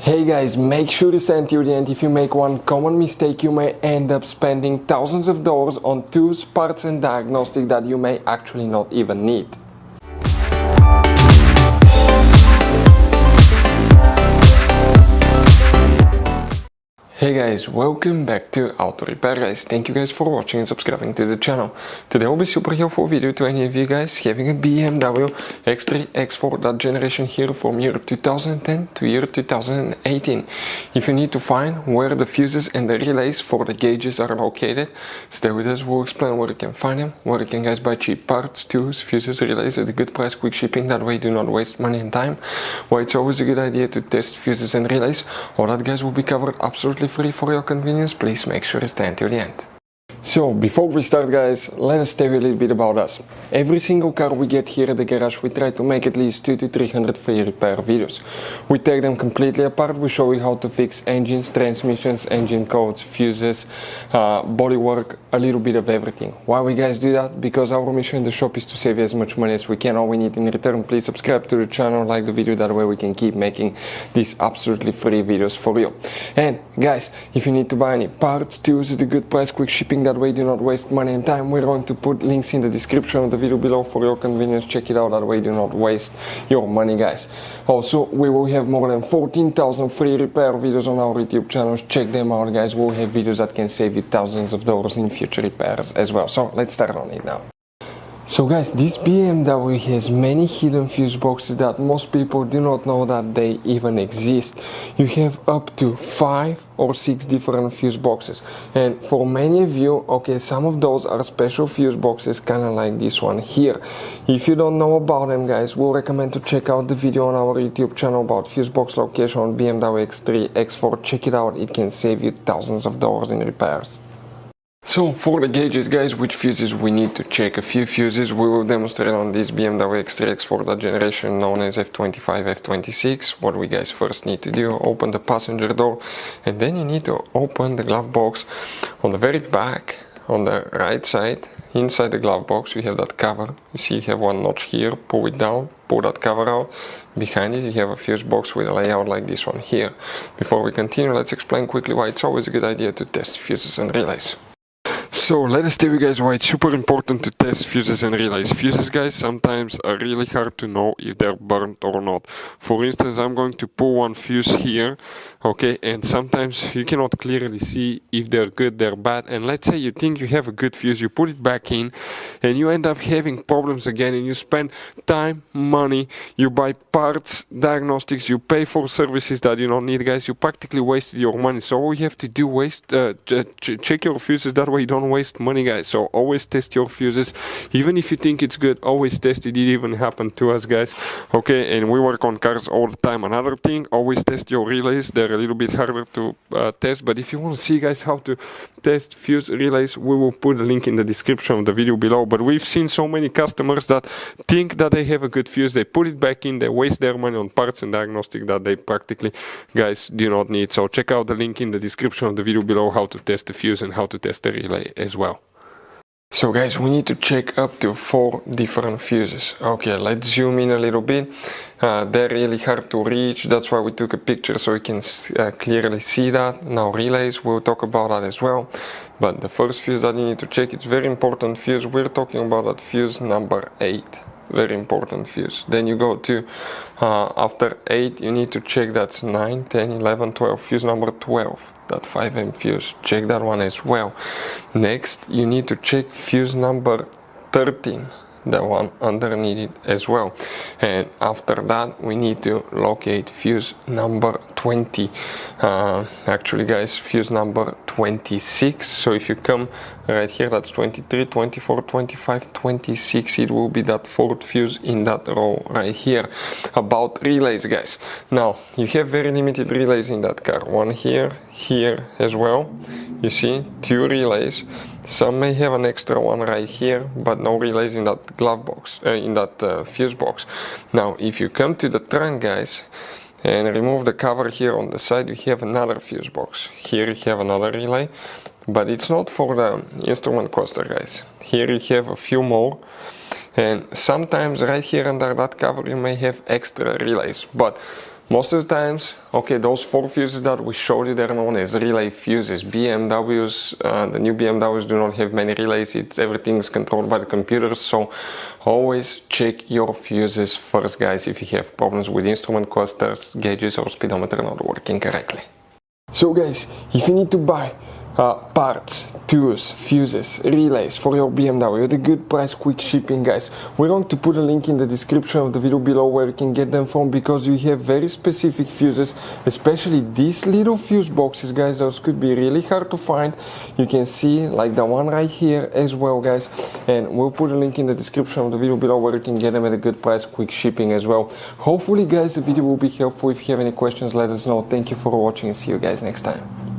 Hey guys, make sure to stay until the end. If you make one common mistake, you may end up spending thousands of dollars on tools, parts and diagnostics that you may actually not even need. Hey guys, welcome back to Auto Repair guys. Thank you guys for watching and subscribing to the channel. Today will be super helpful video to any of you guys having a BMW X3, X4, that generation here from year 2010 to year 2018. If you need to find where the fuses and the relays for the gauges are located, stay with us, we'll explain where you can find them, where you can guys buy cheap parts, tools, fuses, relays at a good price, quick shipping, that way do not waste money and time. Why it's always a good idea to test fuses and relays. All that guys will be covered absolutely free for your convenience. Please make sure to stay until the end. So before we start guys, let us tell you a little bit about us. Every single car we get here at the garage, we try to make at least 200 to 300 free repair videos. We take them completely apart, we show you how to fix engines, transmissions, engine codes, fuses, bodywork, a little bit of everything. Why we guys do that? Because our mission in the shop is to save you as much money as we can. All we need in return, please subscribe to the channel, like the video, that way we can keep making these absolutely free videos for you. And guys, if you need to buy any parts, tools at a good price, quick shipping, that way do not waste money and time, we're going to put links in the description of the video below for your convenience. Check it out, that way do not waste your money guys. Also, we will have more than 14,000 free repair videos on our YouTube channels. Check them out guys, we'll have videos that can save you thousands of dollars in future repairs as well. So let's start on it now. So guys, this BMW has many hidden fuse boxes that most people do not know that they even exist. You have up to 5 or 6 different fuse boxes, and for many of you, okay, some of those are special fuse boxes, kind of like this one here. If you don't know about them guys, we'll recommend to check out the video on our YouTube channel about fuse box location on BMW X3, X4. Check it out, it can save you thousands of dollars in repairs. So for the gauges guys, which fuses we need to check? A few fuses we will demonstrate on this BMW X3, X4, that generation known as F25, F26. What we guys first need to do, open the passenger door, and then you need to open the glove box. On the very back, on the right side, inside the glove box, we have that cover. You see you have one notch here, pull it down, pull that cover out. Behind it you have a fuse box with a layout like this one here. Before we continue, let's explain quickly why it's always a good idea to test fuses and relays. So let us tell you guys why it's super important to test fuses and relays. Fuses guys sometimes are really hard to know if they're burnt or not. For instance, I'm going to pull one fuse here, okay, and sometimes you cannot clearly see if they're good, they're bad. And let's say you think you have a good fuse, you put it back in and you end up having problems again, and you spend time, money, you buy parts, diagnostics, you pay for services that you don't need guys, you practically wasted your money. So all you have to do, check your fuses, that way you don't waste money guys. So always test your fuses, even if you think it's good, always test it. It even happened to us guys, okay, and we work on cars all the time. Another thing, always test your relays. They're a little bit harder to test, but if you want to see guys how to test fuse relays, we will put a link in the description of the video below. But we've seen so many customers that think that they have a good fuse, they put it back in, they waste their money on parts and diagnostic that they practically guys do not need. So check out the link in the description of the video below how to test the fuse and how to test the relay as well. So guys, we need to check up to 4 different fuses. Okay, let's zoom in a little bit. They're really hard to reach, that's why we took a picture so you can clearly see that. Now relays, we'll talk about that as well. But the first fuse that you need to check, it's very important fuse. We're talking about that fuse number 8. Very important fuse. Then you go to after 8 you need to check that's 9, 10, 11, 12, fuse number 12, that 5M fuse, check that one as well. Next you need to check fuse number 13, the one underneath it as well. And after that we need to locate fuse number 20, actually guys, fuse number 26. So if you come right here, that's 23, 24, 25, 26, it will be that 4th fuse in that row right here. About relays guys, now you have very limited relays in that car, one here, here as well. You see 2 relays. Some may have an extra one right here, but no relays in that glove box, in that fuse box. Now if you come to the trunk guys and remove the cover here on the side, you have another fuse box. Here you have another relay, but it's not for the instrument cluster guys. Here you have a few more, and sometimes right here under that cover you may have extra relays, but Most of the times, okay, those 4 fuses that we showed you, they're known as relay fuses. BMWs, the new BMWs do not have many relays. Everything is controlled by the computers, so always check your fuses first, guys, if you have problems with instrument clusters, gauges, or speedometer not working correctly. So guys, if you need to buy parts, tools, fuses, relays for your BMW at a good price, quick shipping, guys, we're going to put a link in the description of the video below where you can get them from, because you have very specific fuses, especially these little fuse boxes, guys. Those could be really hard to find. You can see like the one right here as well, guys, and we'll put a link in the description of the video below where you can get them at a good price, quick shipping as well. Hopefully, guys, the video will be helpful. If you have any questions, let us know. Thank you for watching and see you guys next time.